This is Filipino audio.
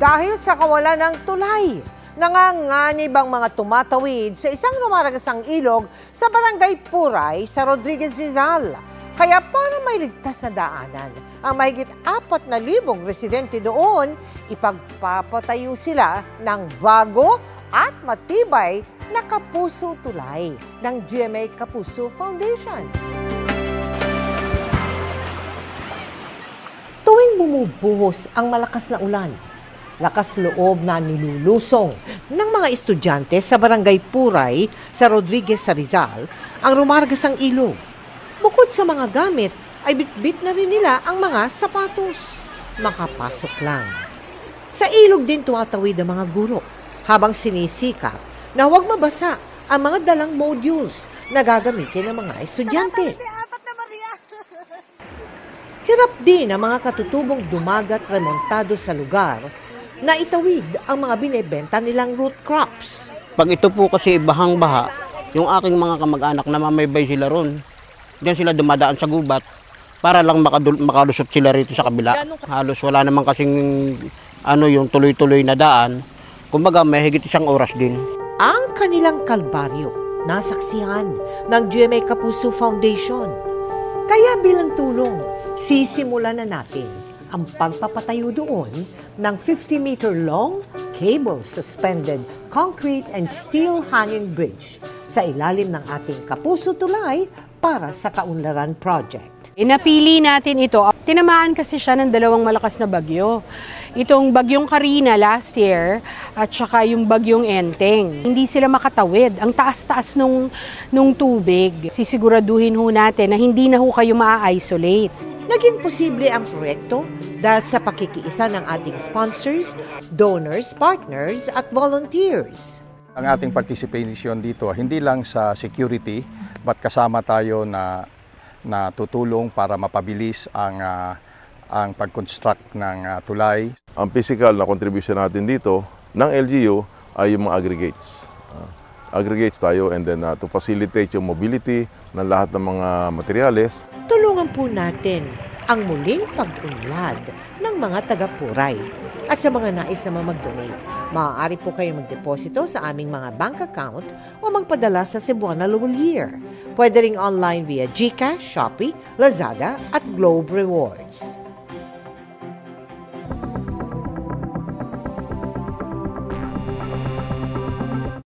Dahil sa kawalan ng tulay, nanganganib ang mga tumatawid sa isang rumaragasang ilog sa Barangay Puray sa Rodriguez, Rizal. Kaya para may ligtas na daanan, ang mahigit 4,000 residente doon, ipagpapatayo sila ng bago at matibay na Kapuso Tulay ng GMA Kapuso Foundation. Tuwing bumubuhos ang malakas na ulan, lakas loob na nilulusong ng mga estudyante sa Barangay Puray sa Rodriguez sa Rizal ang rumargasang ilog. Bukod sa mga gamit, ay bitbit na rin nila ang mga sapatos. Makapasok lang. Sa ilog din tumatawid ang mga guro habang sinisikap na huwag mabasa ang mga dalang modules na gagamitin ng mga estudyante. Hirap din ang mga katutubong dumagat remontado sa lugar na itawid ang mga binebenta nilang root crops. Pag ito po kasi bahang-baha, yung aking mga kamag-anak na mamaybay sila ron. Diyan sila dumadaan sa gubat para lang makalusot sila rito sa kabila. Halos wala naman kasing yung tuloy-tuloy na daan. Kumbaga may higit 1 oras din. Ang kanilang kalbaryo nasaksihan ng GMA Kapuso Foundation. Kaya bilang tulong, sisimulan na natin ang pagpapatayo doon ng 50-meter long, cable-suspended concrete and steel hanging bridge sa ilalim ng ating Kapuso Tulay para sa Kaunlaran Project. Napili natin ito. Tinamaan kasi siya ng 2 malakas na bagyo. Itong bagyong Karina last year at saka yung bagyong Enteng. Hindi sila makatawid. Ang taas-taas nung tubig. Sisiguraduhin ho natin na hindi na ho kayo maa-isolate. Naging posible ang proyekto dahil sa pakikiisa ng ating sponsors, donors, partners at volunteers. Ang ating participation dito, hindi lang sa security, but kasama tayo na tutulong para mapabilis ang pag-construct ng tulay. Ang physical na contribution natin dito ng LGU ay yung mga aggregates. Aggregates tayo and then to facilitate yung mobility ng lahat ng mga materyales. Tulungan po natin ang muling pag-unlad ng mga taga-Puray. At sa mga nais na mag-donate, maaari po kayo magdeposito sa aming mga bank account o magpadala sa Cebuana Lulier. Pwede ring online via GCash, Shopee, Lazada at Globe Rewards.